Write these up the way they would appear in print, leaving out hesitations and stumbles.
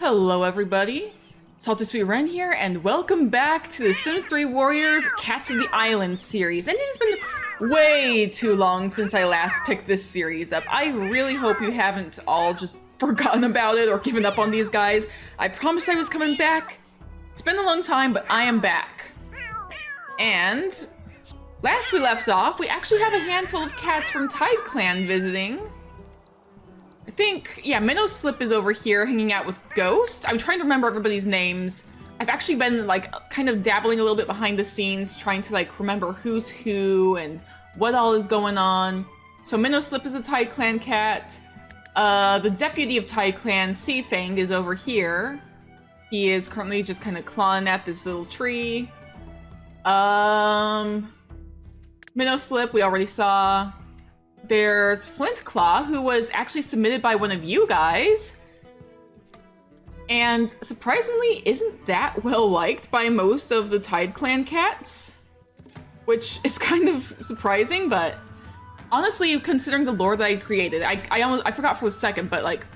Hello everybody, Salty Ren here, and welcome back to the Sims 3 Warriors Cats of the Island series. And it has been way too long since I last picked this series up. I really hope you haven't all just forgotten about it or given up on these guys. I promised I was coming back. It's been a long time, but I am back. And last we left off, we actually have a handful of cats from Tide Clan visiting. I think, yeah, Minnow Slip is over here hanging out with Ghost. I'm trying to remember everybody's names. I've actually been like kind of dabbling a little bit behind the scenes, trying to like remember who's who and what all is going on. So Minnow Slip is a Tide Clan cat. The deputy of Tide Clan, Seafang, is over here. He is currently just kind of clawing at this little tree. Minnow Slip, we already saw. There's Flint Claw, who was actually submitted by one of you guys. And surprisingly, isn't that well liked by most of the Tide Clan cats? Which is kind of surprising, but honestly, considering the lore that I created, I forgot for a second, but like,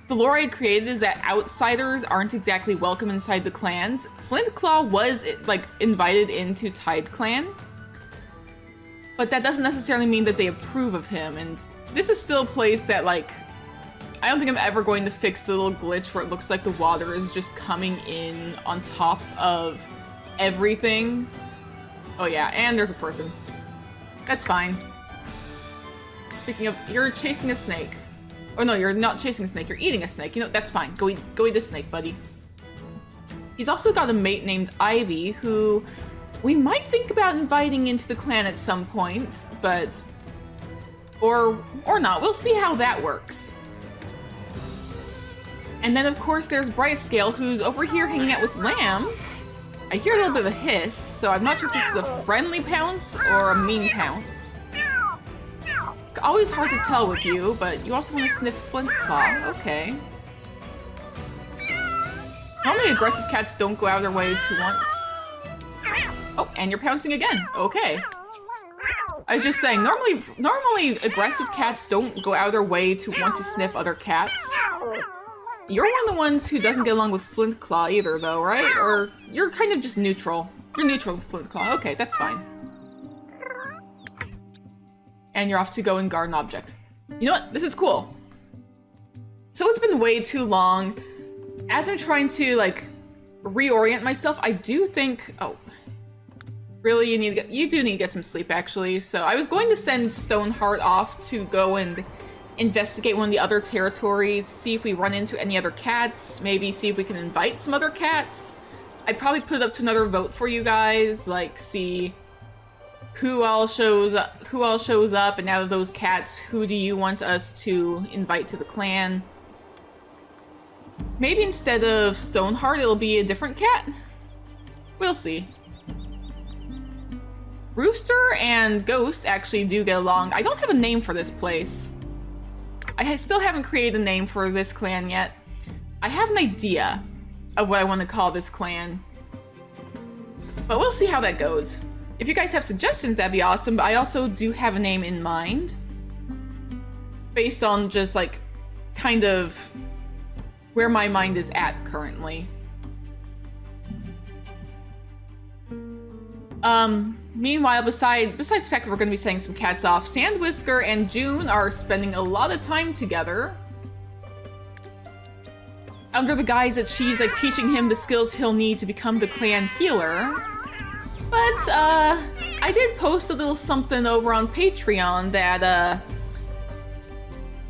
the lore I had created is that outsiders aren't exactly welcome inside the clans. Flint Claw was like invited into Tide Clan, but that doesn't necessarily mean that they approve of him, and this is still a place that, like, I don't think I'm ever going to fix the little glitch where it looks like the water is just coming in on top of everything. Oh yeah, and there's a person. That's fine. Speaking of, you're chasing a snake. Oh no, you're not chasing a snake, you're eating a snake. You know, that's fine. Go eat the snake, buddy. He's also got a mate named Ivy, who we might think about inviting into the clan at some point, but... Or not. We'll see how that works. And then, of course, there's Brightscale, who's over here hanging out with Lamb. I hear a little bit of a hiss, so I'm not sure if this is a friendly pounce or a mean pounce. It's always hard to tell with you, but you also want to sniff Flint Claw. Okay. Normally aggressive cats don't go out of their way to want... Oh, and you're pouncing again. Okay. I was just saying, normally aggressive cats don't go out of their way to want to sniff other cats. You're one of the ones who doesn't get along with Flint Claw either, though, right? Or you're kind of just neutral. You're neutral with Flint Claw. Okay, that's fine. And you're off to go and guard an object. You know what? This is cool. So it's been way too long. As I'm trying to, like, reorient myself, I do think... Oh. Really, you do need to get some sleep, actually. So I was going to send Stoneheart off to go and investigate one of the other territories, see if we run into any other cats, maybe see if we can invite some other cats. I'd probably put it up to another vote for you guys, like see who all shows up, and out of those cats, who do you want us to invite to the clan? Maybe instead of Stoneheart, it'll be a different cat? We'll see. Rooster and Ghost actually do get along. I don't have a name for this place. I still haven't created a name for this clan yet. I have an idea of what I want to call this clan, but we'll see how that goes. If you guys have suggestions, that'd be awesome, but I also do have a name in mind based on just like kind of where my mind is at currently. Meanwhile, besides the fact that we're going to be setting some cats off, Sandwhisker and June are spending a lot of time together. Under the guise that she's like teaching him the skills he'll need to become the clan healer. But, I did post a little something over on Patreon that,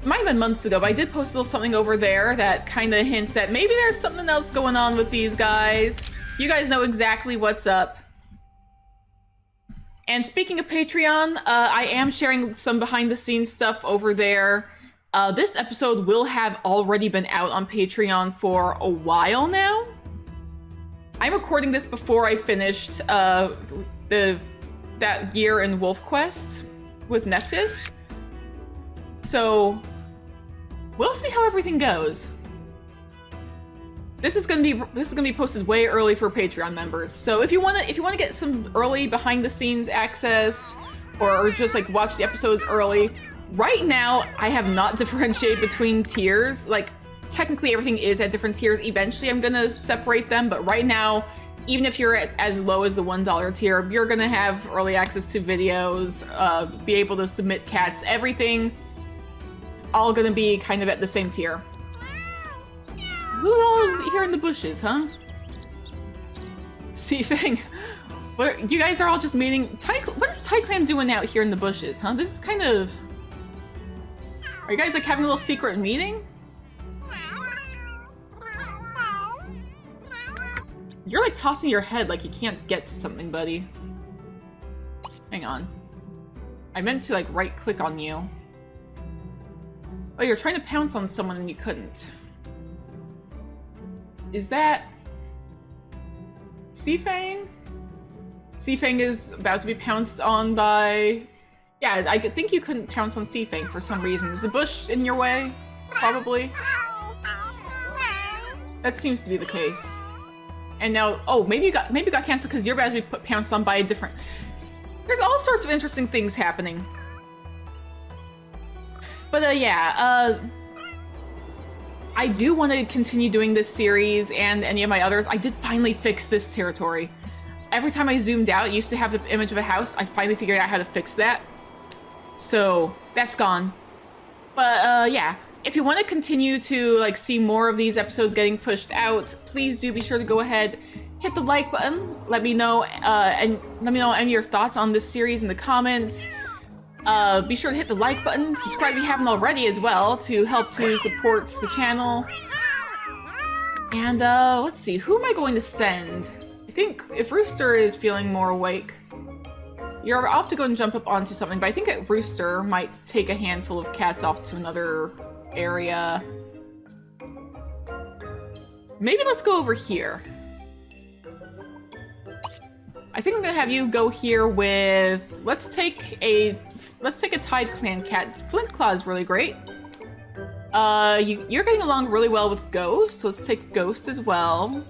it might have been months ago, but I did post a little something over there that kind of hints that maybe there's something else going on with these guys. You guys know exactly what's up. And speaking of Patreon, I am sharing some behind-the-scenes stuff over there. This episode will have already been out on Patreon for a while now. I'm recording this before I finished that year in Wolf Quest with Nephthys. So we'll see how everything goes. This is gonna be posted way early for Patreon members. So if you wanna get some early behind the scenes access, or just like watch the episodes early, right now I have not differentiated between tiers. Like technically everything is at different tiers. Eventually I'm gonna separate them, but right now, even if you're at as low as the $1 tier, you're gonna have early access to videos, be able to submit cats, everything, all gonna be kind of at the same tier. Who all is here in the bushes, huh? Seafang. What, you guys are all just meeting. What is TideClan doing out here in the bushes, huh? This is kind of... Are you guys like having a little secret meeting? You're like tossing your head like you can't get to something, buddy. Hang on. I meant to like right click on you. Oh, you're trying to pounce on someone and you couldn't. Is that... Seafang? Seafang is about to be pounced on by... Yeah, I think you couldn't pounce on Seafang for some reason. Is the bush in your way? Probably. That seems to be the case. And now, oh, maybe you got canceled because you're about to be pounced on by a different... There's all sorts of interesting things happening. But yeah, I do want to continue doing this series and any of my others. I did finally fix this territory. Every time I zoomed out, it used to have the image of a house. I finally figured out how to fix that. So, that's gone. But yeah, if you want to continue to like see more of these episodes getting pushed out, please do be sure to go ahead, hit the like button, let me know, and let me know any of your thoughts on this series in the comments. Be sure to hit the like button, subscribe if you haven't already as well to help to support the channel. And let's see, who am I going to send? I think if Rooster is feeling more awake, you're off to go and jump up onto something, but I think Rooster might take a handful of cats off to another area. Maybe let's go over here. I think I'm gonna have you go here with, let's take a TideClan cat. Flintclaw is really great. You're getting along really well with Ghost, so let's take Ghost as well.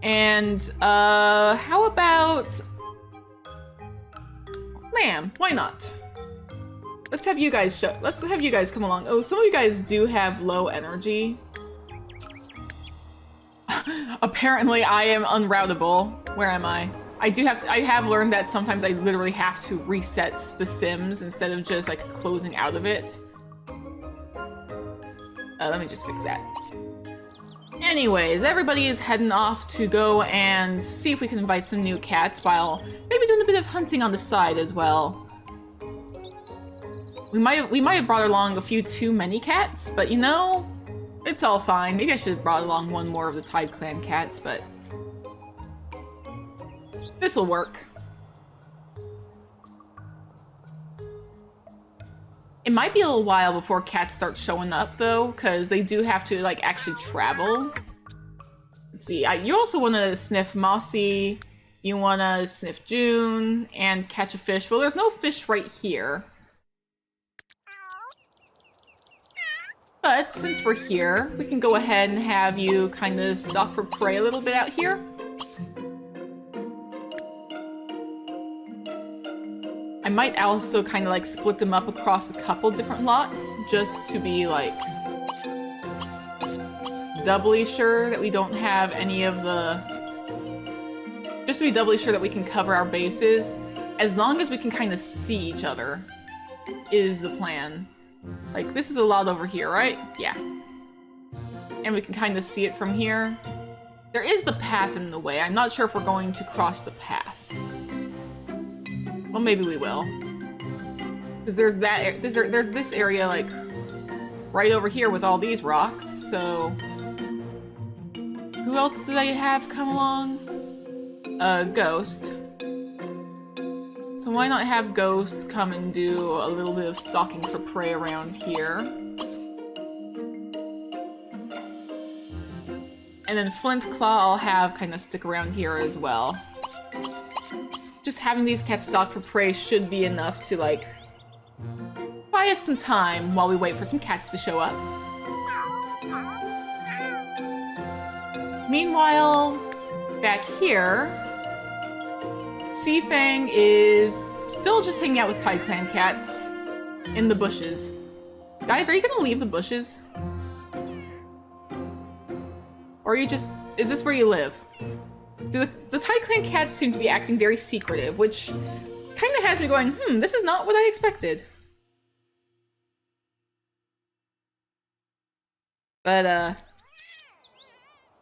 And how about Lamb? Why not? Let's have you guys come along. Oh, some of you guys do have low energy. Apparently I am unroutable. Where am I? I have learned that sometimes I literally have to reset the Sims instead of just like closing out of it. Let me just fix that. Anyways, everybody is heading off to go and see if we can invite some new cats while maybe doing a bit of hunting on the side as well. We might have brought along a few too many cats, but you know, it's all fine. Maybe I should have brought along one more of the TideClan cats, but this'll work. It might be a little while before cats start showing up though, because they do have to like actually travel. Let's see, you also want to sniff Mossy, you want to sniff June, and catch a fish. Well, there's no fish right here. But since we're here, we can go ahead and have you kind of stalk for prey a little bit out here. I might also kind of like split them up across a couple different lots, just to be like doubly sure that we don't have any of the... Just to be doubly sure that we can cover our bases, as long as we can kind of see each other, is the plan. Like, this is a lot over here, right? Yeah. And we can kind of see it from here. There is the path in the way. I'm not sure if we're going to cross the path. Well, maybe we will. Because there's that, there's this area, like, right over here with all these rocks, so... Who else did I have come along? Ghost. So why not have Ghost come and do a little bit of stalking for prey around here. And then Flintclaw I'll have kind of stick around here as well. Just having these cats stalk for prey should be enough to like buy us some time while we wait for some cats to show up. Meanwhile, back here, Seafang is still just hanging out with TideClan cats in the bushes. Guys, are you gonna leave the bushes? Or are you just... Is this where you live? The Tide Clan cats seem to be acting very secretive, which kind of has me going, this is not what I expected. But,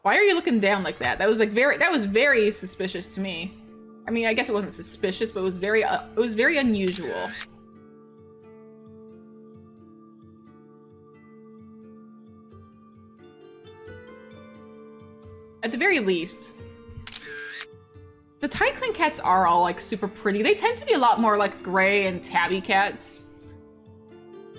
why are you looking down like that? That was like that was very suspicious to me. I mean, I guess it wasn't suspicious, but it was very unusual. At the very least, the Tide Clan cats are all like super pretty. They tend to be a lot more like gray and tabby cats.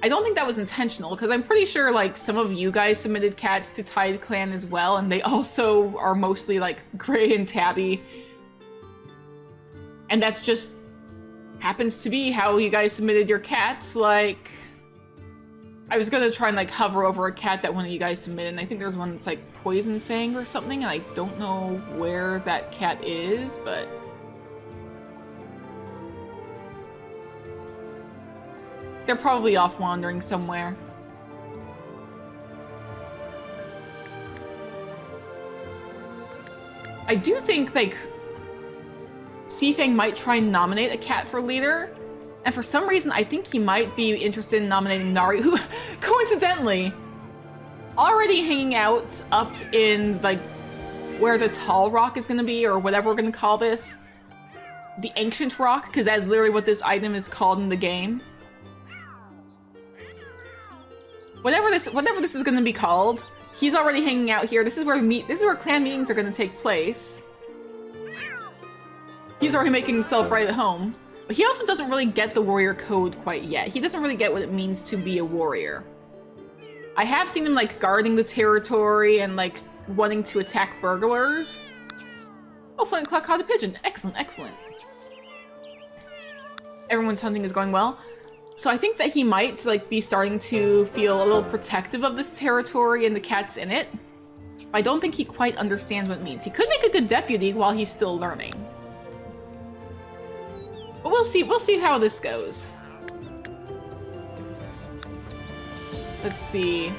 I don't think that was intentional, because I'm pretty sure like some of you guys submitted cats to Tide Clan as well, and they also are mostly like gray and tabby. And that's just happens to be how you guys submitted your cats. Like, I was gonna try and like hover over a cat that one of you guys submitted, and I think there's one that's like Poison Fang or something, and I don't know where that cat is, but... They're probably off wandering somewhere. I do think, like, Seafang might try and nominate a cat for leader, and for some reason I think he might be interested in nominating Nari, who, coincidentally, already hanging out up in, like, where the tall rock is gonna be, or whatever we're gonna call this. The Ancient Rock, because that's literally what this item is called in the game. Whatever this is going to be called, he's already hanging out here. This is where clan meetings are going to take place. He's already making himself right at home. But he also doesn't really get the warrior code quite yet. He doesn't really get what it means to be a warrior. I have seen him like guarding the territory and like wanting to attack burglars. Oh, Flint Clock caught a pigeon. Excellent, excellent. Everyone's hunting is going well. So I think that he might like be starting to feel a little protective of this territory and the cats in it. But I don't think he quite understands what it means. He could make a good deputy while he's still learning. But we'll see how this goes. Let's see.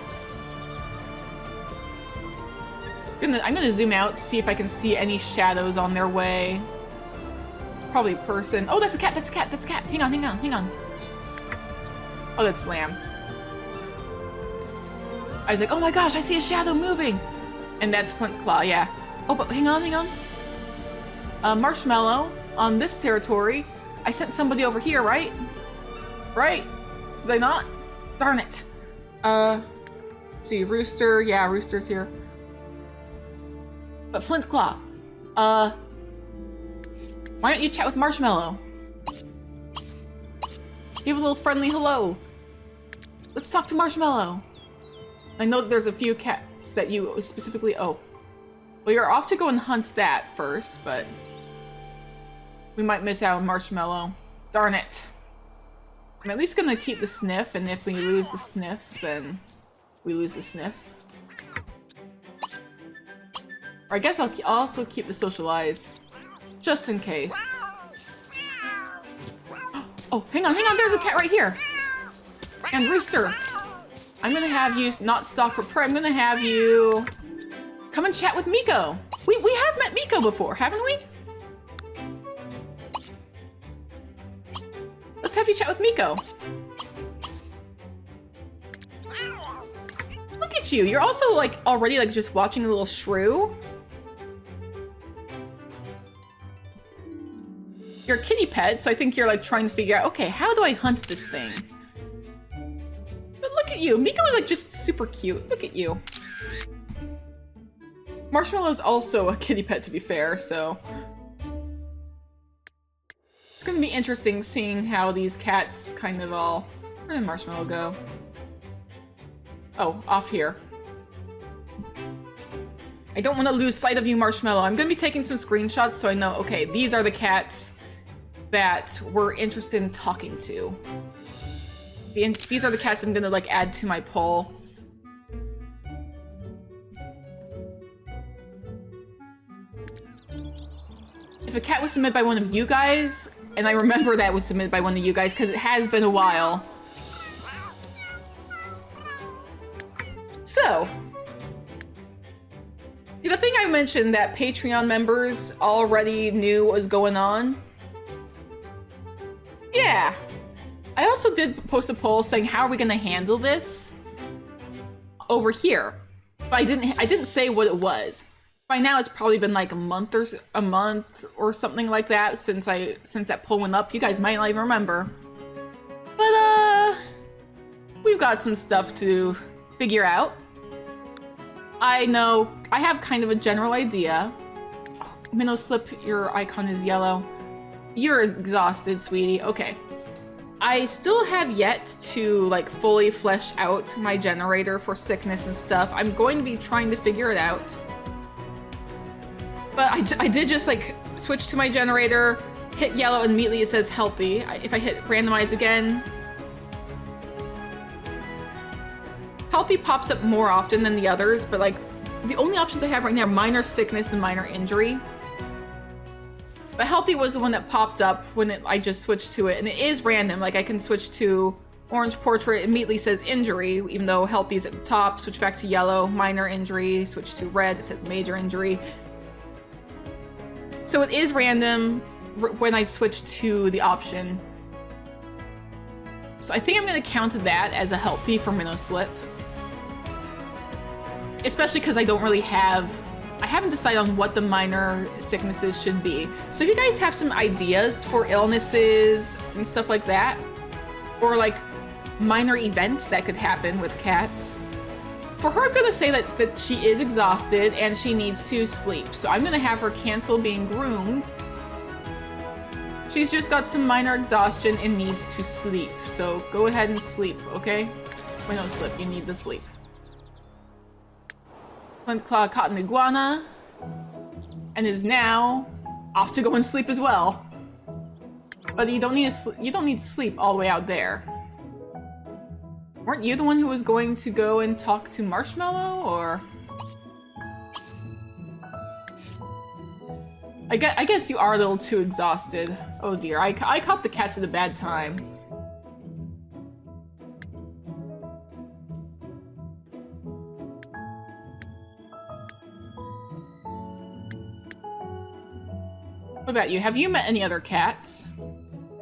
I'm gonna zoom out, see if I can see any shadows on their way. It's probably a person. Oh, that's a cat, that's a cat, that's a cat. Hang on, hang on, hang on. Oh, that's Lamb. I was like, oh my gosh, I see a shadow moving! And that's Flint Claw, yeah. Oh, but hang on, hang on. Marshmallow, on this territory, I sent somebody over here, right? Right? Did I not? Darn it. Let's see, Rooster, yeah, Rooster's here. But Flint Claw, why don't you chat with Marshmallow? Give a little friendly hello. Let's talk to Marshmallow. I know that there's a few cats that you specifically... Oh. Well, you're off to go and hunt that first, but... we might miss out on Marshmallow. Darn it. I'm at least gonna keep the sniff, and if we lose the sniff, then we lose the sniff. Or I guess I'll also keep the socialize. Just in case. Oh, hang on, there's a cat right here! And Rooster! I'm gonna have you not stalk for prey, I'm gonna have you... come and chat with Miko! We have met Miko before, haven't we? Let's have you chat with Miko! Look at you, you're also like already like just watching a little shrew. You're a kitty pet, so I think you're like trying to figure out, okay, how do I hunt this thing? But look at you, Miko is like just super cute. Look at you. Marshmallow's also a kitty pet, to be fair, so... it's gonna be interesting seeing how these cats kind of all... where did Marshmallow go? Oh, off here. I don't want to lose sight of you, Marshmallow. I'm gonna be taking some screenshots so I know, okay, these are the cats that we're interested in talking to. These are the cats I'm gonna like add to my poll. If a cat was submitted by one of you guys, and I remember that was submitted by one of you guys because it has been a while. So, the thing I mentioned that Patreon members already knew what was going on. Yeah. I also did post a poll saying, how are we gonna handle this over here? But I didn't say what it was. By now it's probably been like a month or something like that since that poll went up. You guys might not even remember. But we've got some stuff to figure out. I know I have kind of a general idea. Oh, Minnow Slip, your icon is yellow. You're exhausted, sweetie. Okay. I still have yet to like fully flesh out my generator for sickness and stuff. I'm going to be trying to figure it out. But I did just like switch to my generator, hit yellow, and immediately it says healthy. If I hit randomize again, healthy pops up more often than the others, but like the only options I have right now are minor sickness and minor injury. But healthy was the one that popped up when I just switched to it, and it is random. Like I can switch to orange portrait, it immediately says injury, even though healthy is at the top. Switch back to yellow, minor injury. Switch to red, it says major injury. So it is random when I switch to the option. So I think I'm gonna count that as a healthy for Minnow Slip. Especially because I haven't decided on what the minor sicknesses should be. So if you guys have some ideas for illnesses and stuff like that, or like minor events that could happen with cats, for her I'm gonna say that she is exhausted and she needs to sleep. So I'm gonna have her cancel being groomed. She's just got some minor exhaustion and needs to sleep. So go ahead and sleep, okay? Wait, no, Slip, you need to sleep. Flint Claw Cotton Iguana, and is now off to go and sleep as well. But you don't need to sleep all the way out there. Weren't you the one who was going to go and talk to Marshmallow, or? I guess you are a little too exhausted. Oh dear, I caught the cats at a bad time. What about you? Have you met any other cats?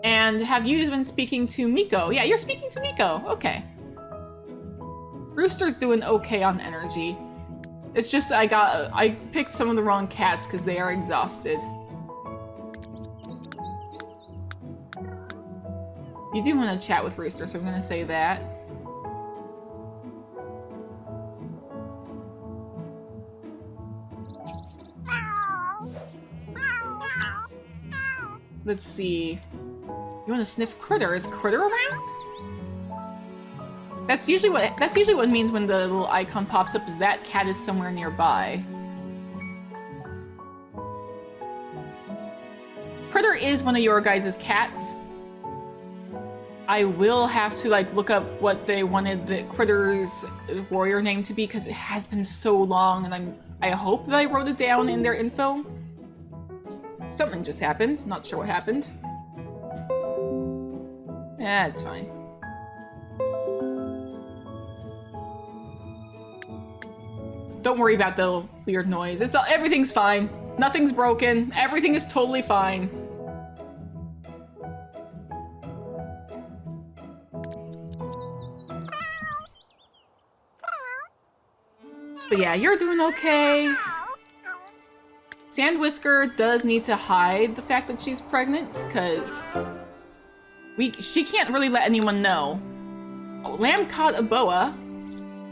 And have you been speaking to Miko? Yeah, you're speaking to Miko. Okay. Rooster's doing okay on energy. It's just that I picked some of the wrong cats because they are exhausted. You do want to chat with Rooster, so I'm going to say that. Let's see. You want to sniff Critter? Is Critter around? That's usually what it means when the little icon pops up, is that cat is somewhere nearby. Critter is one of your guys' cats. I will have to like look up what they wanted the Critter's warrior name to be, because it has been so long, and I hope that I wrote it down in their info. Something just happened. Not sure what happened. Yeah, it's fine. Don't worry about the weird noise. Everything's fine. Nothing's broken. Everything is totally fine. But yeah, you're doing okay. Sandwhisker does need to hide the fact that she's pregnant, because she can't really let anyone know. Oh, Lamb caught a boa.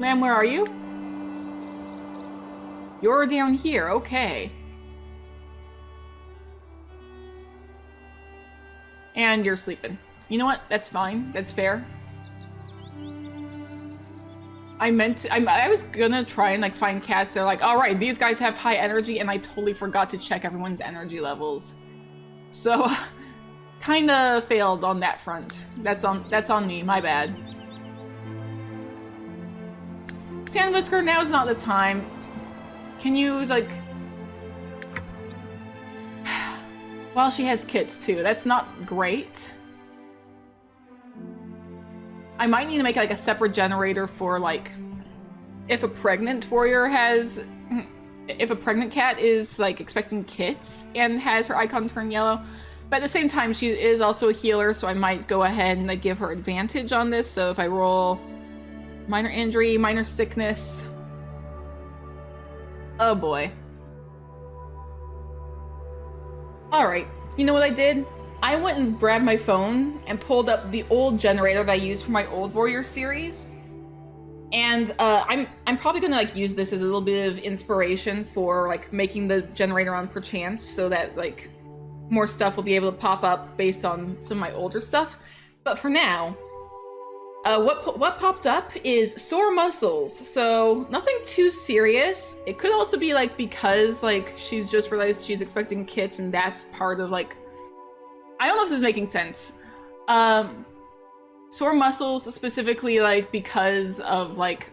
Lamb, where are you? You're down here, okay. And you're sleeping. You know what? That's fine. That's fair. I was gonna try and like find cats that are like, all right, these guys have high energy, and I totally forgot to check everyone's energy levels. So, kinda failed on that front. That's on me, my bad. Sandwhisker, now's not the time. Can you, like... Well, she has kits too. That's not great. I might need to make like a separate generator for like if a pregnant warrior has, if a pregnant cat is like expecting kits and has her icon turn yellow. But at the same time, she is also a healer, so I might go ahead and like give her advantage on this. So if I roll minor injury, minor sickness. Oh boy. All right, you know what I did? I went and grabbed my phone and pulled up the old generator that I used for my old warrior series. And I'm probably gonna like use this as a little bit of inspiration for like making the generator on perchance, so that like more stuff will be able to pop up based on some of my older stuff. But for now, what popped up is sore muscles. So nothing too serious. It could also be like because like she's just realized she's expecting kits, and that's part of like, I don't know if this is making sense. Sore muscles specifically like because of like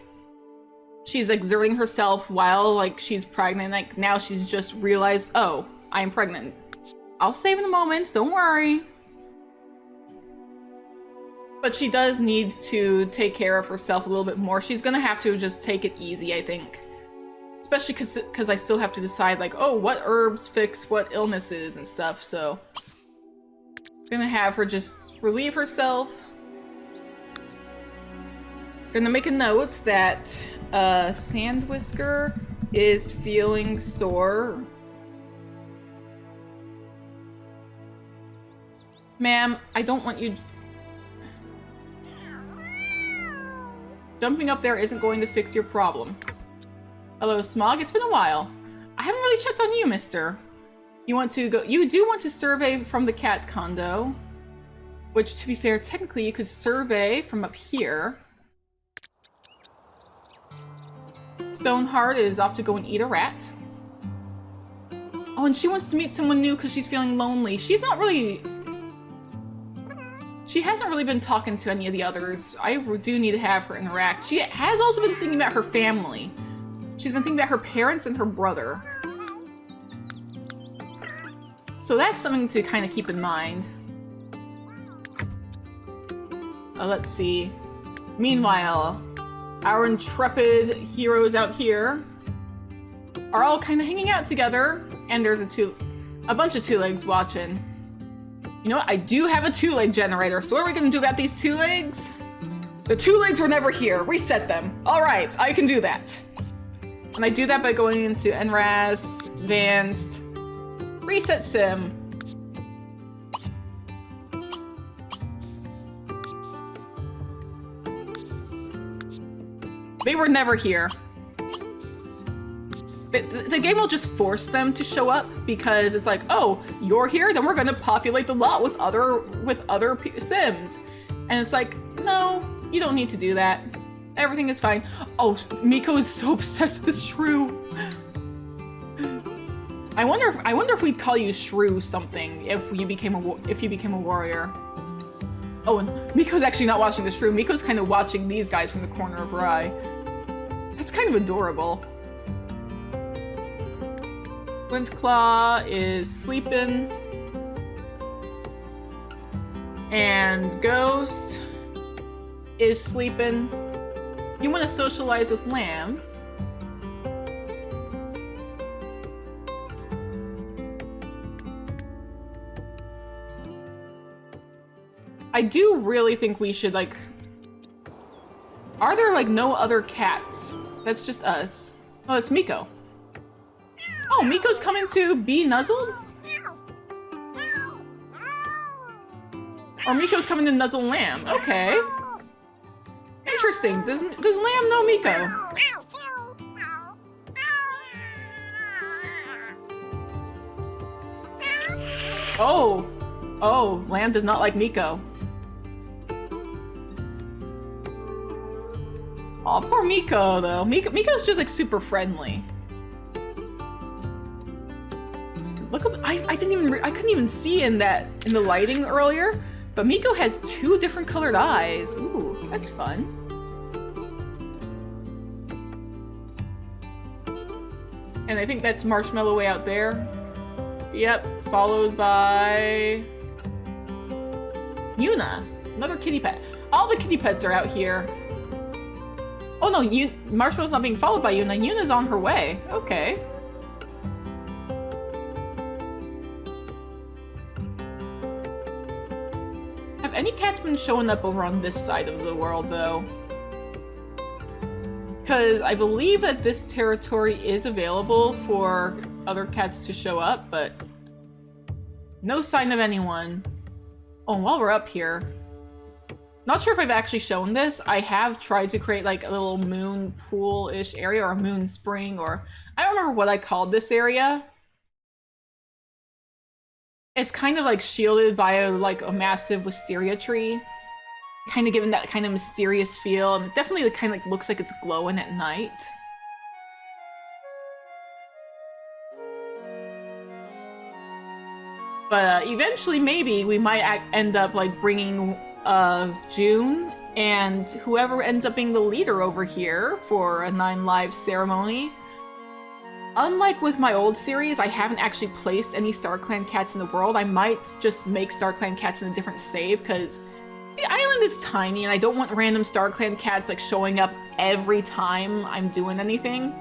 she's exerting herself while like she's pregnant. Like now she's just realized, oh, I'm pregnant. I'll save in a moment, don't worry. But she does need to take care of herself a little bit more. She's gonna have to just take it easy, I think. Especially because I still have to decide like, oh, what herbs fix what illnesses and stuff, so. Gonna have her just relieve herself. Gonna make a note that Sandwhisker is feeling sore. Ma'am, I don't want you... Jumping up there isn't going to fix your problem. Hello, Smog. It's been a while. I haven't really checked on you, mister. You want to go... You do want to survey from the cat condo. Which, to be fair, technically you could survey from up here. Stoneheart is off to go and eat a rat. Oh, and she wants to meet someone new because she's feeling lonely. She's not really... She hasn't really been talking to any of the others. I do need to have her interact. She has also been thinking about her family. She's been thinking about her parents and her brother. So that's something to kind of keep in mind. Let's see. Meanwhile, our intrepid heroes out here are all kind of hanging out together, and there's a bunch of two-legs watching. You know what? I do have a two-leg generator, so what are we gonna do about these two legs? The two legs were never here. Reset them. All right, I can do that. And I do that by going into NRAS, Advanced, Reset Sim. They were never here. The game will just force them to show up because it's like, oh, you're here, then we're gonna populate the lot with other Sims. And it's like, no, you don't need to do that. Everything is fine. Oh, Miko is so obsessed with the shrew. I wonder if we'd call you Shrew something if you became a warrior. Oh, and Miko's actually not watching the shrew. Miko's kind of watching these guys from the corner of her eye. That's kind of adorable. Flintclaw is sleeping. And Ghost is sleeping. You want to socialize with Lamb. I do really think we should, like... Are there, like, no other cats? That's just us. Oh, it's Miko. Oh, Miko's coming to be nuzzled? Or Miko's coming to nuzzle Lamb. Okay. Interesting. Does Lamb know Miko? Oh. Oh, Lamb does not like Miko. Aw, poor Miko, though. Miko's just, like, super friendly. Look at I couldn't even see in the lighting earlier, but Miko has two different colored eyes. Ooh, that's fun. And I think that's Marshmallow way out there. Yep, followed by Yuna, another kitty pet. All the kitty pets are out here. Oh, Oh no, Marshmallow's not being followed by Yuna. Yuna's on her way. Okay. Have any cats been showing up over on this side of the world, though? Because I believe that this territory is available for other cats to show up, but no sign of anyone. Oh, and while we're up here, not sure if I've actually shown this. I have tried to create like a little moon pool-ish area, or a moon spring, or I don't remember what I called this area. It's kind of like shielded by a massive wisteria tree, kind of giving that kind of mysterious feel, and it definitely kind of looks like it's glowing at night. But eventually, maybe we might end up like bringing June and whoever ends up being the leader over here for a 9 Lives ceremony. Unlike with my old series, I haven't actually placed any StarClan cats in the world. I might just make StarClan cats in a different save, because the island is tiny and I don't want random StarClan cats like showing up every time I'm doing anything.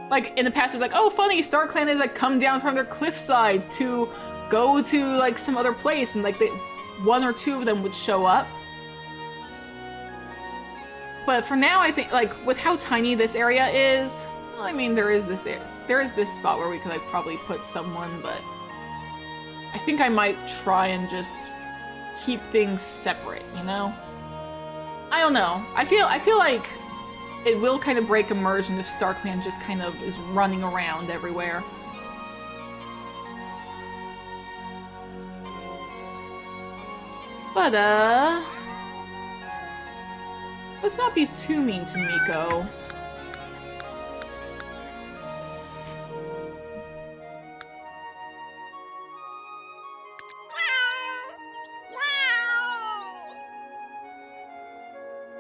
Like in the past, it's like, oh funny, StarClan has like come down from their cliffside to go to like some other place, and like one or two of them would show up. But for now, I think like with how tiny this area is, well, I mean there is this spot where we could like probably put someone, but I think I might try and just keep things separate, you know? I don't know. I feel like it will kind of break immersion if StarClan just kind of is running around everywhere. But, let's not be too mean to Miko.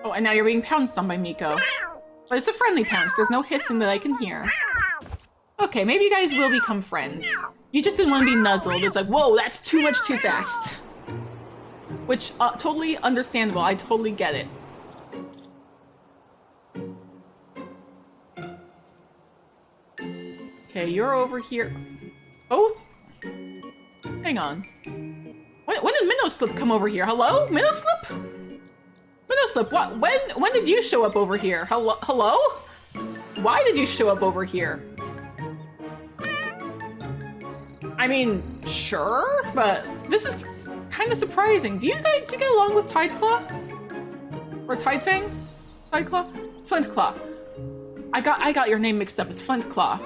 Oh, and now you're being pounced on by Miko. But it's a friendly pounce, there's no hissing that I can hear. Okay, maybe you guys will become friends. You just didn't want to be nuzzled. It's like, whoa, that's too much too fast. Which, totally understandable. I totally get it. Okay, you're over here. Both? Hang on. When did Minnowslip come over here? Hello? Minnowslip? Minnowslip, what? When did you show up over here? Hello? Why did you show up over here? I mean, sure, but this is kind of surprising. Do you get along with Tideclaw? Or Tidefang? Tideclaw? Flintclaw. I got your name mixed up. It's Flintclaw.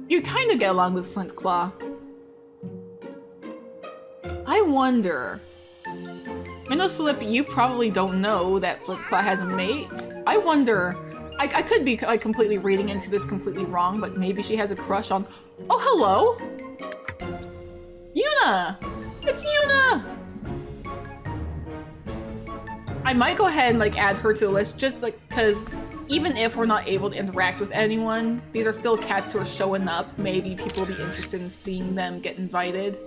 You kind of get along with Flintclaw. I wonder. Minnowslip, you probably don't know that Flintclaw has a mate. I wonder. I could be like completely reading into this completely wrong, but maybe she has a crush on. Oh, hello. Yuna! It's Yuna! I might go ahead and like add her to the list, just like because even if we're not able to interact with anyone, these are still cats who are showing up. Maybe people will be interested in seeing them get invited.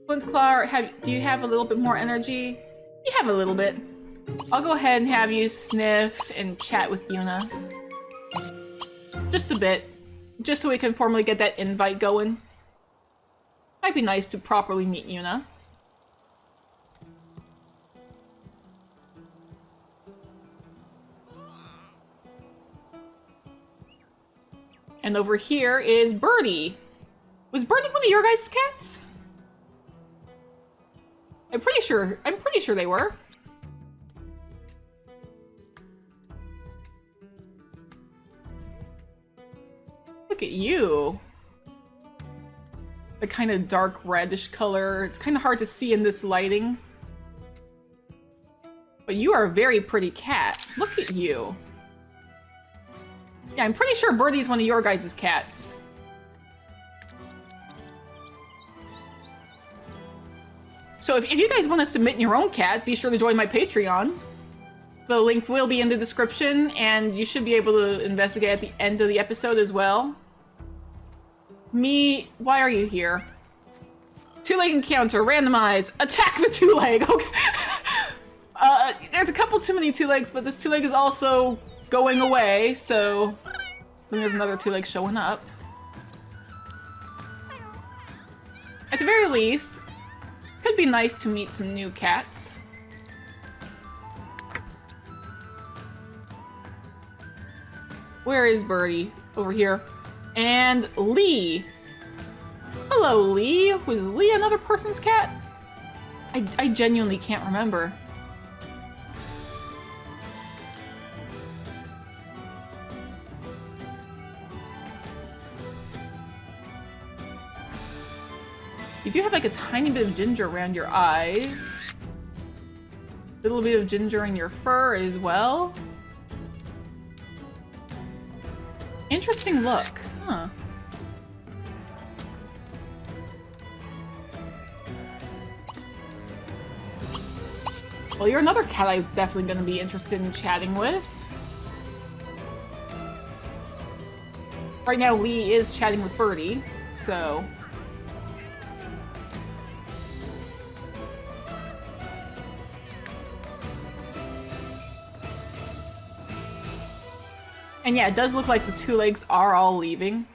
Flintclaw, do you have a little bit more energy? You have a little bit. I'll go ahead and have you sniff and chat with Yuna. Just a bit. Just so we can formally get that invite going. Might be nice to properly meet Yuna. And over here is Birdie. Was Birdie one of your guys' cats? I'm pretty sure they were. Look at you. The kind of dark reddish color. It's kind of hard to see in this lighting. But you are a very pretty cat. Look at you. Yeah, I'm pretty sure Birdie's one of your guys' cats. So if you guys want to submit your own cat, be sure to join my Patreon. The link will be in the description, and you should be able to investigate at the end of the episode as well. Me, why are you here? Two-leg encounter, randomize, attack the two-leg, okay. too many two legs, but this two leg is also going away, so there's another two leg showing up. At the very least, could be nice to meet some new cats. Where is Birdie? Over here. And Lee. Hello, Lee. Was Lee another person's cat? I genuinely can't remember. You do have like a tiny bit of ginger around your eyes. A little bit of ginger in your fur as well. Interesting look, huh? Well, you're another cat I'm definitely gonna be interested in chatting with. Right now, Lee is chatting with Birdie, so... And yeah, it does look like the two legs are all leaving.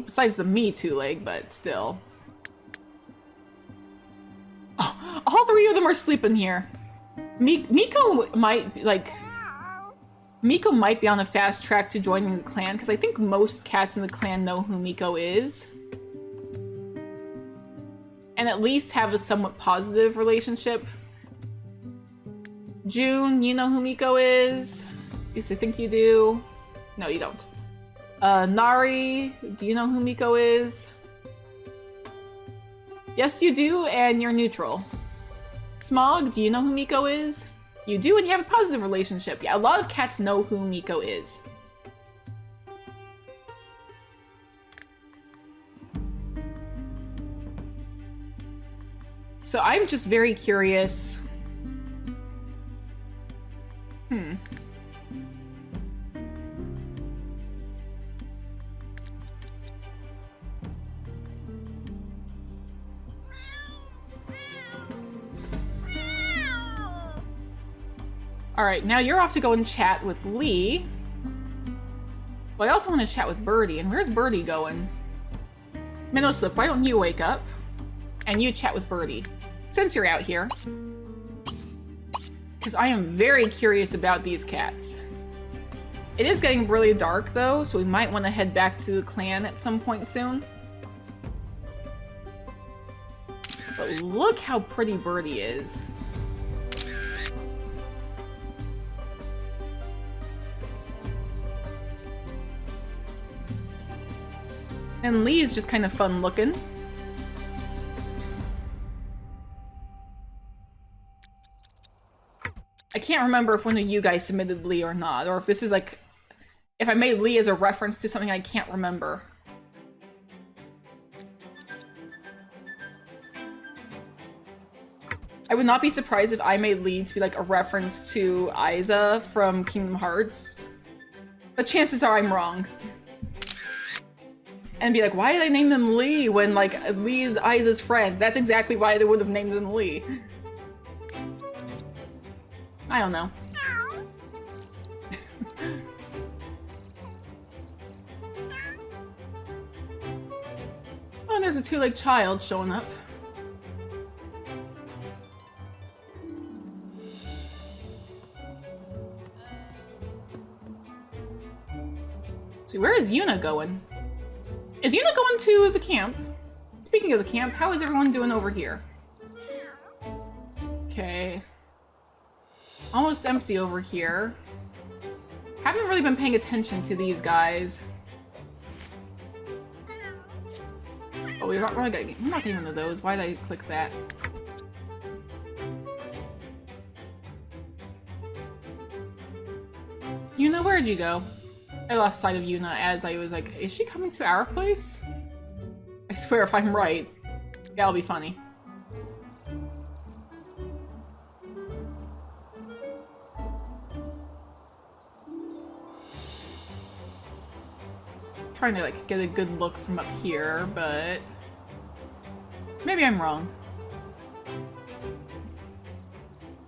Besides the me two leg, but still. Oh, all three of them are sleeping here. Miko might be on a fast track to joining the clan, because I think most cats in the clan know who Miko is. And at least have a somewhat positive relationship. June, you know who Miko is? At least I think you do. No, you don't. Nari, do you know who Miko is? Yes, you do, and you're neutral. Smog, do you know who Miko is? You do, and you have a positive relationship. Yeah, a lot of cats know who Miko is. So I'm just very curious. Alright, now you're off to go and chat with Lee. Well, I also want to chat with Birdie, and where's Birdie going? Minnowslip, why don't you wake up? And you chat with Birdie. Since you're out here. Because I am very curious about these cats. It is getting really dark though, so we might want to head back to the clan at some point soon. But look how pretty Birdie is. And Lee is just kind of fun looking. I can't remember if one of you guys submitted Lee or not, or if this is like, if I made Lee as a reference to something I can't remember. I would not be surprised if I made Lee to be like a reference to Isa from Kingdom Hearts, but chances are I'm wrong. And be like, why did I name them Lee when like Lee's Isa's friend? That's exactly why they would have named them Lee. I don't know. Oh, and there's a two-legged child showing up. See, where is Yuna going? Is Yuna going to the camp? Speaking of the camp, how is everyone doing over here? Okay. Almost empty over here. Haven't really been paying attention to these guys. Oh, we're not really getting, I'm not getting into those. Why did I click that? Yuna, where'd you go? I lost sight of Yuna as I was like, is she coming to our place? I swear if I'm right, that'll be funny. Trying to like get a good look from up here, but Maybe I'm wrong.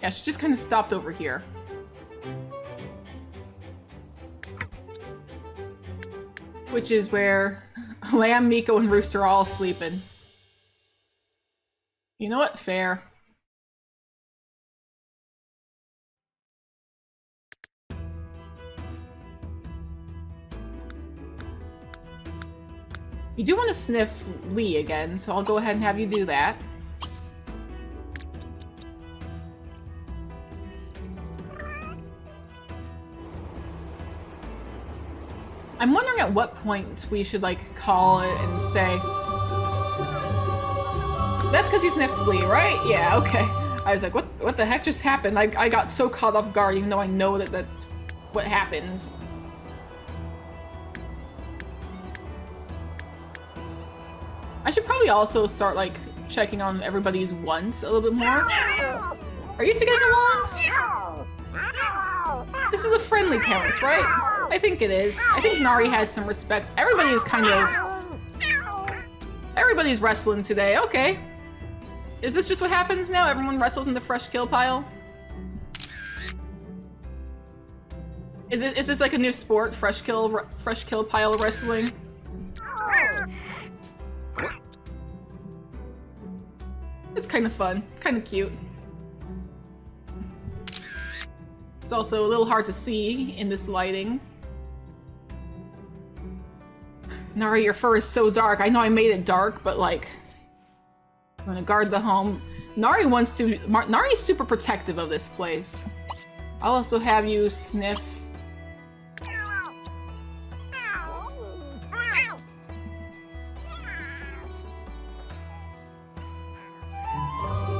Yeah, she just kind of stopped over here. Which is where Lamb, Miko, and Rooster are all sleeping. You know what? Fair. You do want to sniff Lee again, so I'll go ahead and have you do that. I'm wondering at what point we should, like, call it and say... That's because you sniffed Lee, right? Yeah, okay. I was like, what the heck just happened? I got so caught off guard, even though I know that that's what happens. I should probably also start, like, checking on everybody's wants a little bit more. Are you two getting along? This is a friendly parents, right? I think it is. I think Nari has some respect. Everybody is kind of... Everybody's wrestling today. Okay. Is this just what happens now? Everyone wrestles in the fresh kill pile? Is this like a new sport? Fresh kill pile wrestling? It's kind of fun. Kind of cute. It's also a little hard to see in this lighting. Nari, your fur is so dark. I know I made it dark, but like... I'm gonna guard the home. Nari wants to... Nari's super protective of this place. I'll also have you sniff...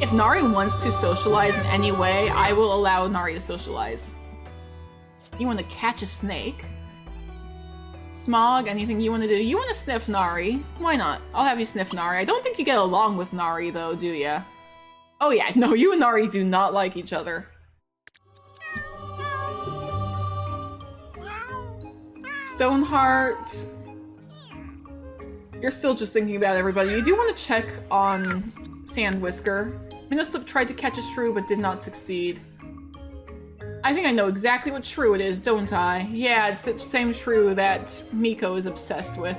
If Nari wants to socialize in any way, I will allow Nari to socialize. You want to catch a snake? Smog, anything you want to do? You want to sniff Nari? Why not? I'll have you sniff Nari. I don't think you get along with Nari, though, do ya? Oh yeah, no, you and Nari do not like each other. Stoneheart. You're still just thinking about everybody. You do want to check on Sandwhisker. Minnowslip tried to catch a shrew, but did not succeed. I think I know exactly what shrew it is, don't I? Yeah, it's the same shrew that Miko is obsessed with.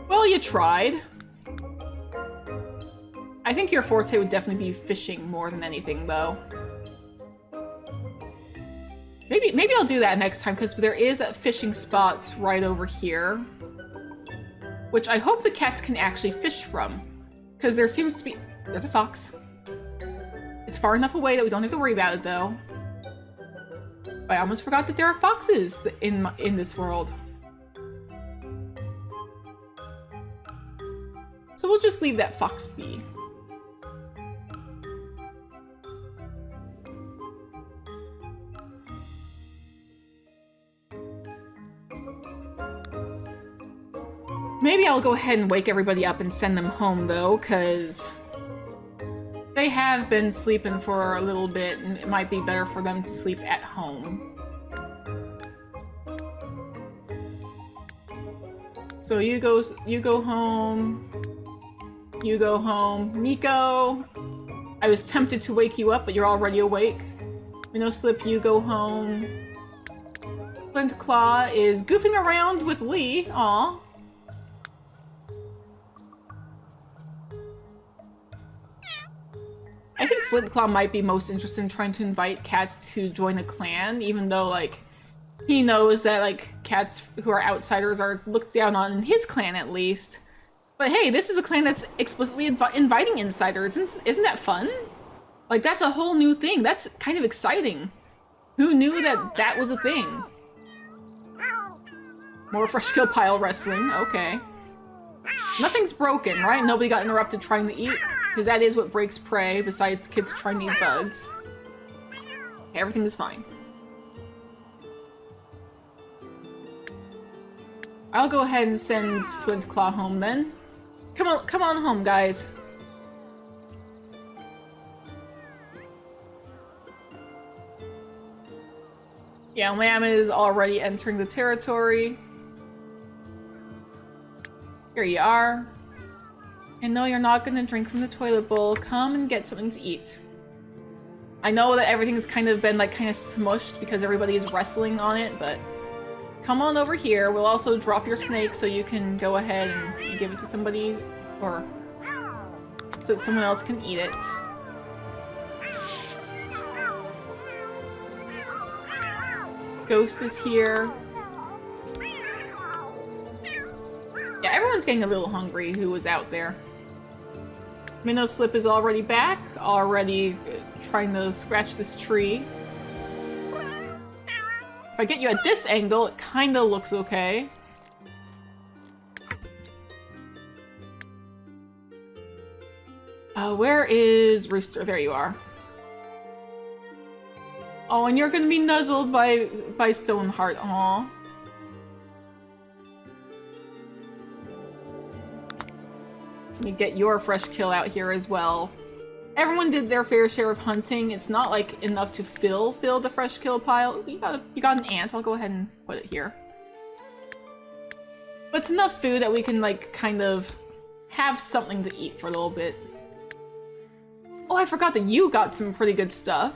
Well, you tried. I think your forte would definitely be fishing more than anything, though. Maybe I'll do that next time, because there is that fishing spot right over here. Which I hope the cats can actually fish from. Because there seems to be... There's a fox. It's far enough away that we don't have to worry about it, though. I almost forgot that there are foxes in this world. So we'll just leave that fox be. Maybe I'll go ahead and wake everybody up and send them home, though, because they have been sleeping for a little bit, and it might be better for them to sleep at home. So you go home. You go home. Miko, I was tempted to wake you up, but you're already awake. Minnowslip, you go home. Flintclaw is goofing around with Lee. Aw. I think Flintclaw might be most interested in trying to invite cats to join a clan, even though, like, he knows that, like, cats who are outsiders are looked down on in his clan, at least. But hey, this is a clan that's explicitly inviting insiders. Isn't that fun? Like, that's a whole new thing. That's kind of exciting. Who knew that that was a thing? More fresh kill pile wrestling. Okay. Nothing's broken, right? Nobody got interrupted trying to eat? Because that is what breaks prey, besides kids trying to eat bugs. Okay, everything is fine. I'll go ahead and send Flintclaw home then. Come on home, guys. Yeah, Lamb is already entering the territory. Here you are. And no, you're not gonna drink from the toilet bowl. Come and get something to eat. I know that everything's kind of been like kind of smushed because everybody is wrestling on it, but come on over here. We'll also drop your snake so you can go ahead and give it to somebody, or so that someone else can eat it. Ghost is here. Yeah, everyone's getting a little hungry who was out there. Minnow Slip is already back, already trying to scratch this tree. If I get you at this angle, it kinda looks okay. Where is Rooster? There you are. Oh, and you're gonna be nuzzled by Stoneheart. Aw. Let me get your fresh kill out here as well. Everyone did their fair share of hunting. It's not like enough to fill the fresh kill pile. You got an ant. I'll go ahead and put it here. But it's enough food that we can like kind of have something to eat for a little bit. Oh, I forgot that you got some pretty good stuff.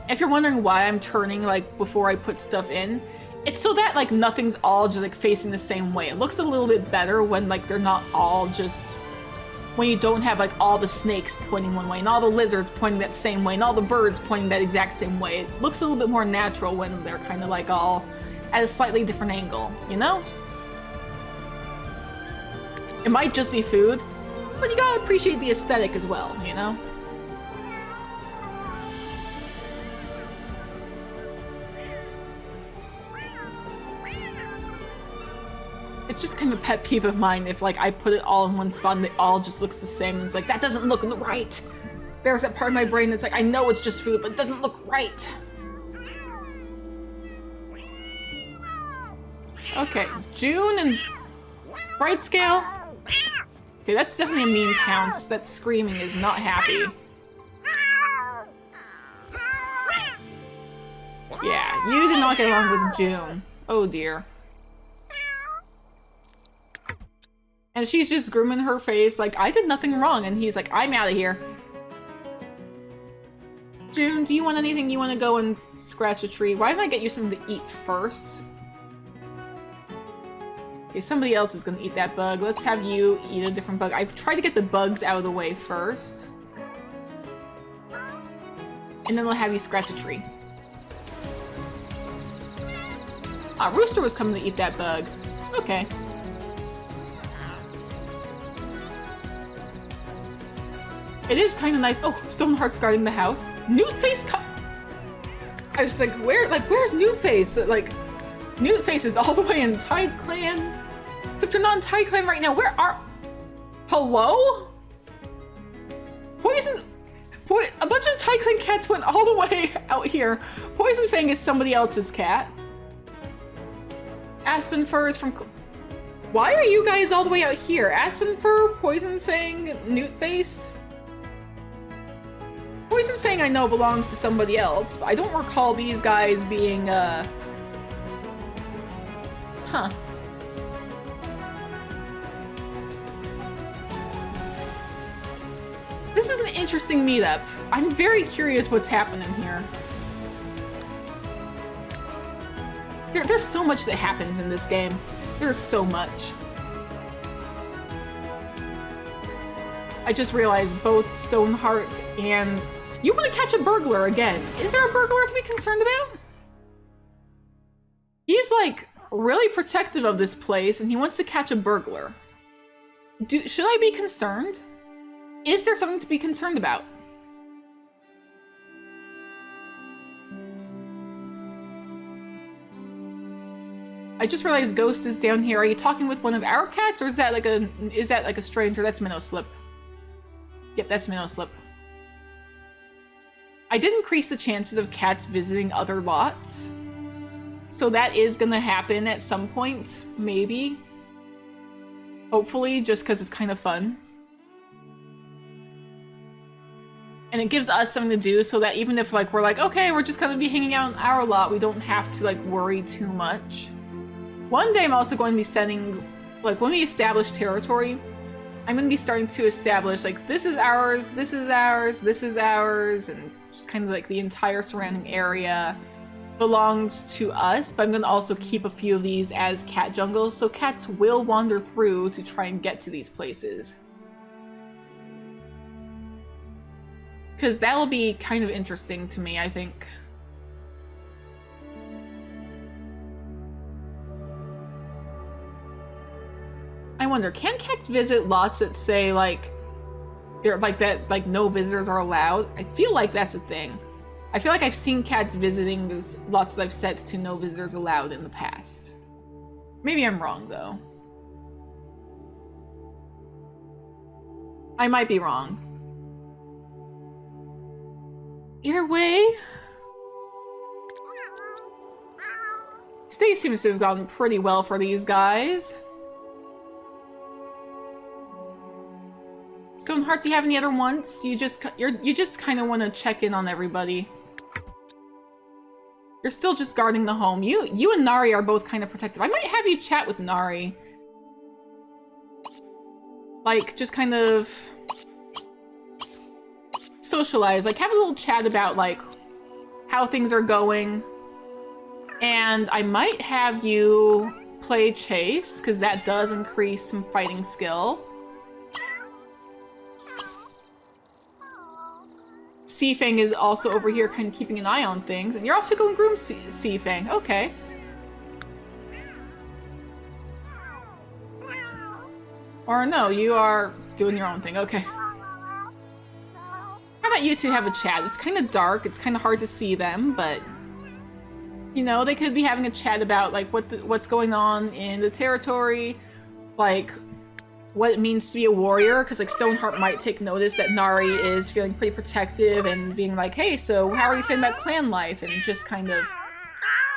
If you're wondering why I'm turning like before I put stuff in, it's so that like nothing's all just like facing the same way. It looks a little bit better when like they're not all just, when you don't have like all the snakes pointing one way and all the lizards pointing that same way and all the birds pointing that exact same way. It looks a little bit more natural when they're kind of like all at a slightly different angle, you know? It might just be food, but you gotta appreciate the aesthetic as well, you know? It's just kind of a pet peeve of mine if like I put it all in one spot and it all just looks the same. And it's like, that doesn't look right. There's that part of my brain that's like, I know it's just food, but it doesn't look right. Okay, June and Bright Scale. Okay, that's definitely a mean pounce. That screaming is not happy. Yeah, you did not get along with June. Oh dear. And she's just grooming her face like, I did nothing wrong. And he's like, I'm out of here. June, do you want anything? You want to go and scratch a tree? Why don't I get you something to eat first? Okay, somebody else is going to eat that bug. Let's have you eat a different bug. I tried to get the bugs out of the way first. And then we'll have you scratch a tree. Ah, Rooster was coming to eat that bug. Okay. It is kind of nice. Oh, Stoneheart's guarding the house. Newtface I was like, where's Newtface? Like, Newtface is all the way in Tide Clan. Except you're not in Tide Clan right now. Where are... Hello? A bunch of Tide Clan cats went all the way out here. Poison Fang is somebody else's cat. Aspen Fur is from... Why are you guys all the way out here? Aspen Fur, Poison Fang, Newtface? Poison Fang I know belongs to somebody else, but I don't recall these guys being, Huh. This is an interesting meetup. I'm very curious what's happening here. There's so much that happens in this game. There's so much. I just realized both Stoneheart and... You want to catch a burglar again. Is there a burglar to be concerned about? He's like really protective of this place and he wants to catch a burglar. Should I be concerned? Is there something to be concerned about? I just realized Ghost is down here. Are you talking with one of our cats or is that like a stranger? That's Minnow Slip. Yep, that's Minnow Slip. I did increase the chances of cats visiting other lots. So that is gonna happen at some point, maybe. Hopefully, just because it's kind of fun. And it gives us something to do so that even if like we're like, okay, we're just gonna be hanging out in our lot, we don't have to like worry too much. One day I'm also going to be sending, like, when we establish territory, I'm going to be starting to establish, like, this is ours, this is ours, this is ours, and just kind of like the entire surrounding area belongs to us, but I'm going to also keep a few of these as cat jungles, so cats will wander through to try and get to these places. Because that'll be kind of interesting to me, I think. I wonder, can cats visit lots that say, like, they're like that, like, no visitors are allowed? I feel like that's a thing. I feel like I've seen cats visiting those lots that I've set to no visitors allowed in the past. Maybe I'm wrong, though. I might be wrong. Either way, today seems to have gone pretty well for these guys. Stoneheart, do you have any other wants? You just kind of want to check in on everybody. You're still just guarding the home. You and Nari are both kind of protective. I might have you chat with Nari. Like, just kind of socialize. Like, have a little chat about, like, how things are going. And I might have you play chase, because that does increase some fighting skill. Seafang is also over here kind of keeping an eye on things. And you're off to go and groom Seafang. Okay. Or no, you are doing your own thing. Okay. How about you two have a chat? It's kind of dark. It's kind of hard to see them, but you know, they could be having a chat about like what's going on in the territory, like what it means to be a warrior, because like Stoneheart might take notice that Nari is feeling pretty protective and being like, hey, so how are you feeling about clan life? And just kind of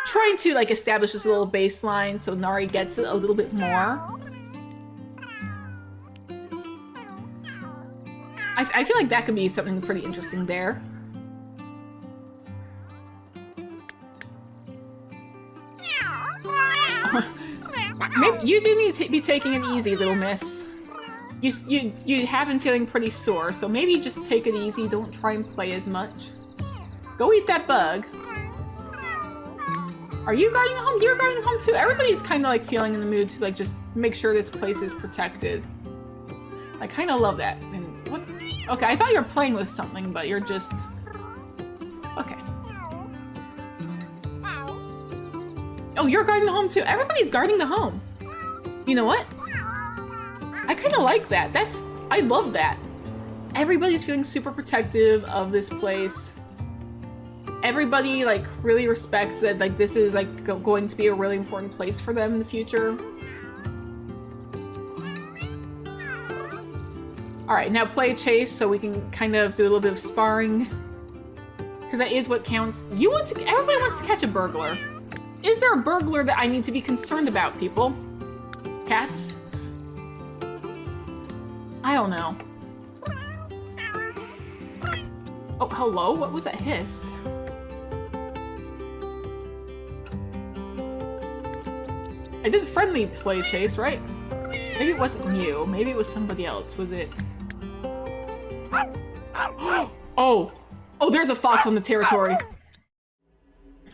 trying to like establish this little baseline so Nari gets it a little bit more. I feel like that could be something pretty interesting there. Maybe you do need to be taking it easy, little miss. You have been feeling pretty sore, so maybe just take it easy. Don't try and play as much. Go eat that bug. Are you guarding the home? You're guarding the home too. Everybody's kind of like feeling in the mood to like just make sure this place is protected. I kind of love that. And what? Okay, I thought you were playing with something, but you're just okay. Oh, you're guarding the home too. Everybody's guarding the home. You know what? I kind of like that. I love that. Everybody's feeling super protective of this place. Everybody like really respects that like this is like going to be a really important place for them in the future. All right, now play chase so we can kind of do a little bit of sparring, because that is what counts. Everybody wants to catch a burglar. Is there a burglar that I need to be concerned about, people? Cats? I don't know. Oh, hello? What was that hiss? I did friendly play chase, right? Maybe it wasn't you. Maybe it was somebody else. Was it? Oh! Oh, there's a fox on the territory.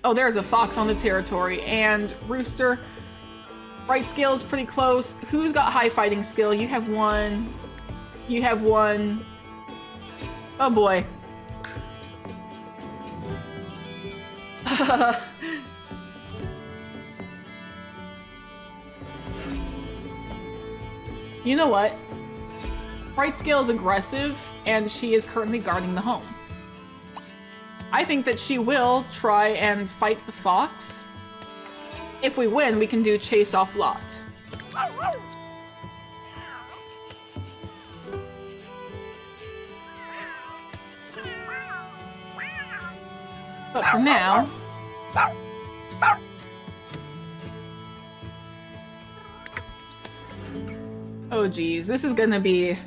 Oh, there's a fox on the territory. And Rooster, right scale is pretty close. Who's got high fighting skill? You have one. You have one. Oh boy. You know what? Right scale is aggressive, and she is currently guarding the home. I think that she will try and fight the fox. If we win, we can do chase off lot. But for now... Oh geez, this is gonna be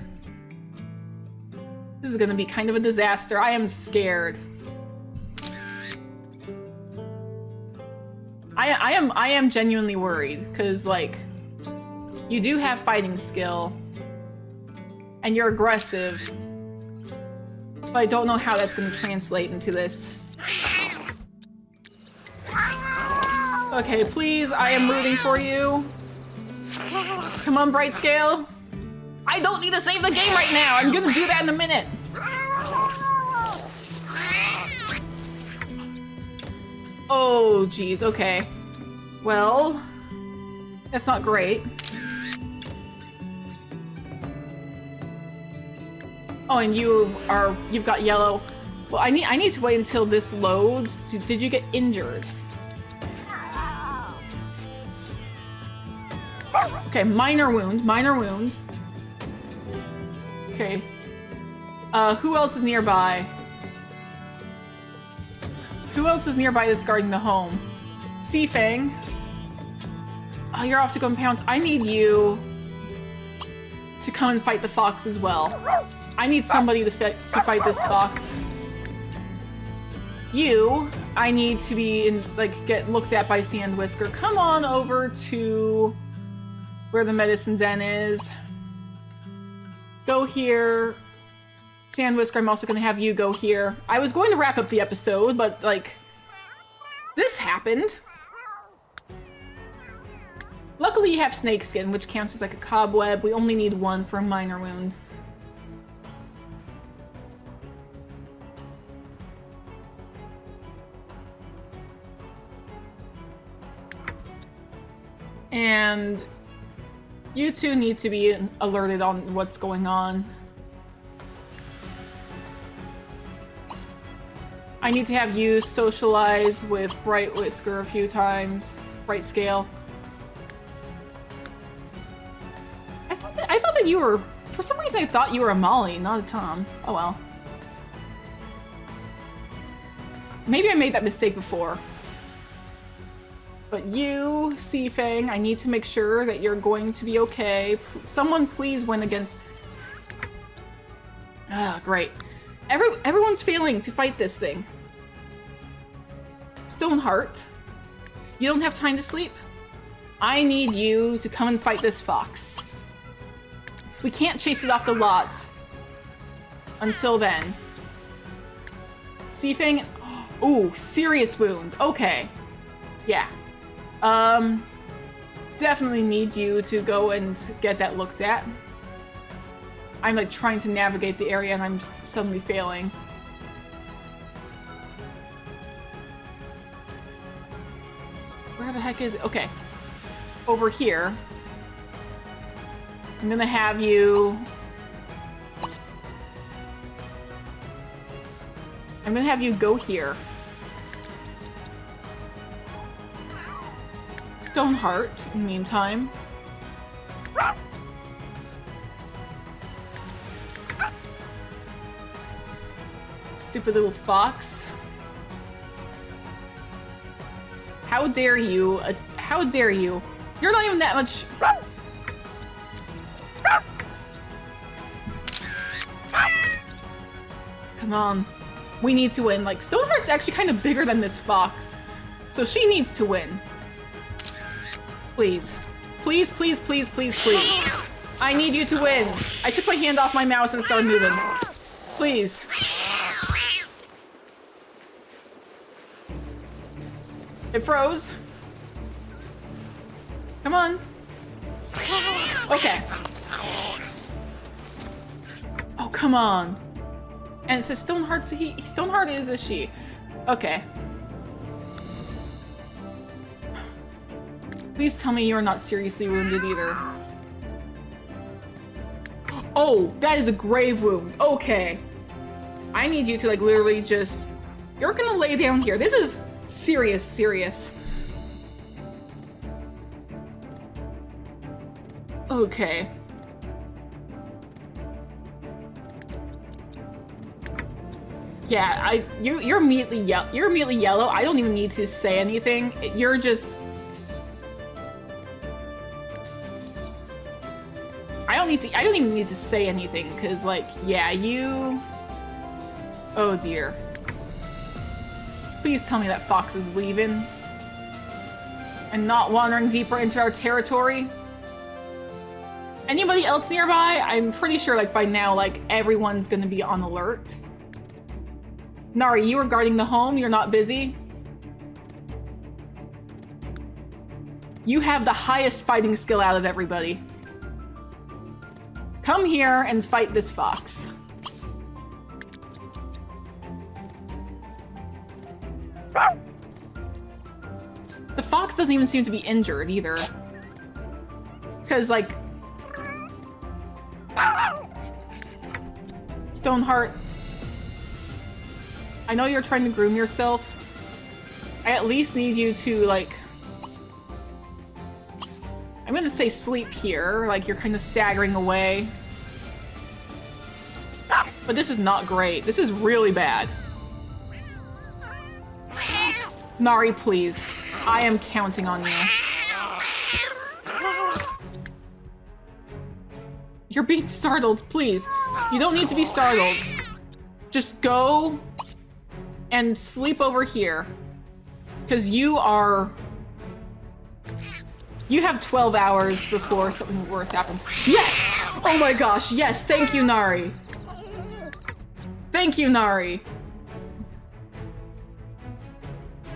kind of a disaster. I am scared. I am genuinely worried, because, like, you do have fighting skill, and you're aggressive, but I don't know how that's going to translate into this. Okay, please, I am rooting for you. Come on, Bright Scale. I don't need to save the game right now. I'm gonna do that in a minute. Oh, geez, okay. Well, that's not great. Oh, and you've got yellow. Well, I need to wait until this loads. Did you get injured? Okay, minor wound, minor wound. Okay. Who else is nearby? Who else is nearby that's guarding the home? Seafang. Oh, you're off to go and pounce. I need you to come and fight the fox as well. I need somebody to fight this fox. You, I need to be get looked at by Sand Whisker. Come on over to where the medicine den is. Go here. Sand Whisker, I'm also gonna have you go here. I was going to wrap up the episode, but, like, this happened. Luckily you have snakeskin, which counts as like a cobweb. We only need one for a minor wound. And you two need to be alerted on what's going on. I need to have you socialize with Bright Whisker a few times. Bright Scale. I thought that you were... For some reason I thought you were a Molly, not a Tom. Oh well. Maybe I made that mistake before. But you, Seafang, I need to make sure that you're going to be okay. Someone please win against... Ah, great. Everyone's failing to fight this thing. Stoneheart, you don't have time to sleep? I need you to come and fight this fox. We can't chase it off the lot until then. Seafang, ooh, serious wound. Okay, yeah. Definitely need you to go and get that looked at. I'm like trying to navigate the area and I'm suddenly failing. Where the heck is it? Okay. Over here. I'm gonna have you... I'm gonna have you go here. Stoneheart, in the meantime. Stupid little fox. How dare you? How dare you? You're not even that much... Come on. We need to win. Like, Stoneheart's actually kind of bigger than this fox. So she needs to win. Please. Please, please, please, please, please. I need you to win. I took my hand off my mouse and started moving. Please. It froze. Come on. Okay. Oh, come on. And it says Stoneheart's a he. Stoneheart is a she. Okay. Please tell me you're not seriously wounded either. Oh, that is a grave wound. Okay. I need you to, like, literally just... You're gonna lay down here. This is serious, serious. Okay. Yeah, you're immediately you're immediately yellow. I don't even need to say anything. You're just... I don't even need to say anything, because, like, yeah, you... Oh dear. Please tell me that fox is leaving. and not wandering deeper into our territory. Anybody else nearby? I'm pretty sure like by now, like everyone's gonna be on alert. Nari, you are guarding the home, you're not busy. You have the highest fighting skill out of everybody. Come here and fight this fox. The fox doesn't even seem to be injured either. Because, like... Stoneheart, I know you're trying to groom yourself. I at least need you to, like... I'm gonna say sleep here, like you're kind of staggering away. But this is not great. This is really bad. Nari, please. I am counting on you. You're being startled, please. You don't need to be startled. Just go and sleep over here. Because you are... You have 12 hours before something worse happens. Yes! Oh my gosh, yes! Thank you, Nari. Thank you, Nari.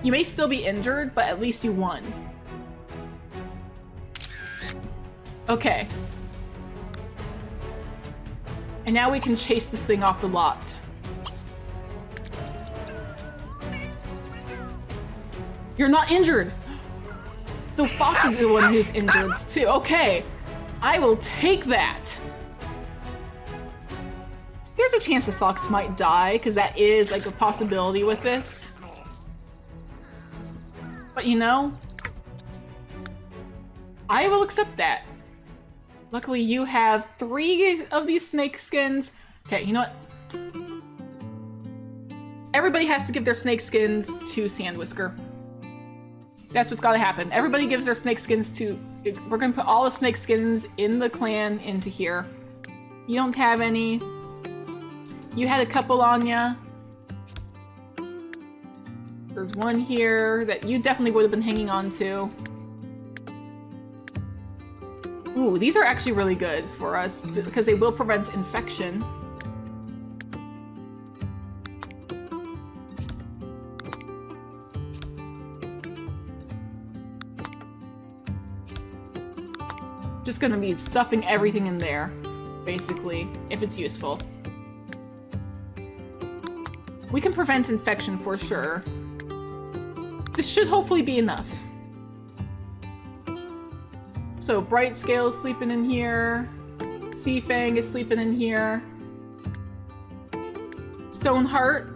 You may still be injured, but at least you won. Okay. And now we can chase this thing off the lot. You're not injured! The fox is the one who's injured too. Okay, I will take that. There's a chance the fox might die, because that is like a possibility with this. But you know, I will accept that. Luckily you have 3 of these snake skins. Okay, you know what? Everybody has to give their snake skins to Sandwhisker. That's what's gotta happen. Everybody gives their snake skins to... We're gonna put all the snake skins in the clan into here. You don't have any. You had a couple on ya. There's one here that you definitely would have been hanging on to. Ooh, these are actually really good for us because they will prevent infection. Just gonna be stuffing everything in there, basically, if it's useful. We can prevent infection for sure. This should hopefully be enough. So Bright Scale is sleeping in here. Sea Fang is sleeping in here. Stoneheart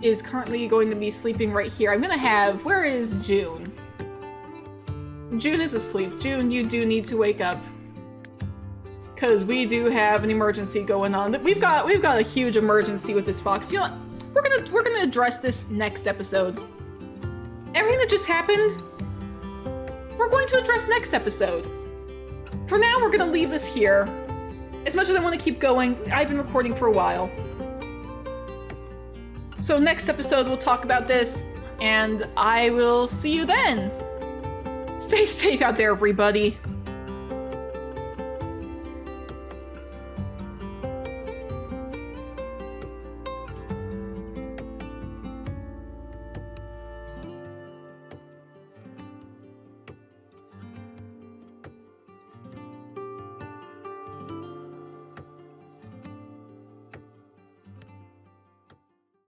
is currently going to be sleeping right here. I'm gonna have... Where is June? June is asleep. June, you do need to wake up. Because we do have an emergency going on. We've got a huge emergency with this fox. You know what? We're gonna address this next episode. Everything that just happened, we're going to address next episode. For now, we're gonna leave this here. As much as I want to keep going, I've been recording for a while. So next episode, we'll talk about this, and I will see you then. Stay safe out there, everybody.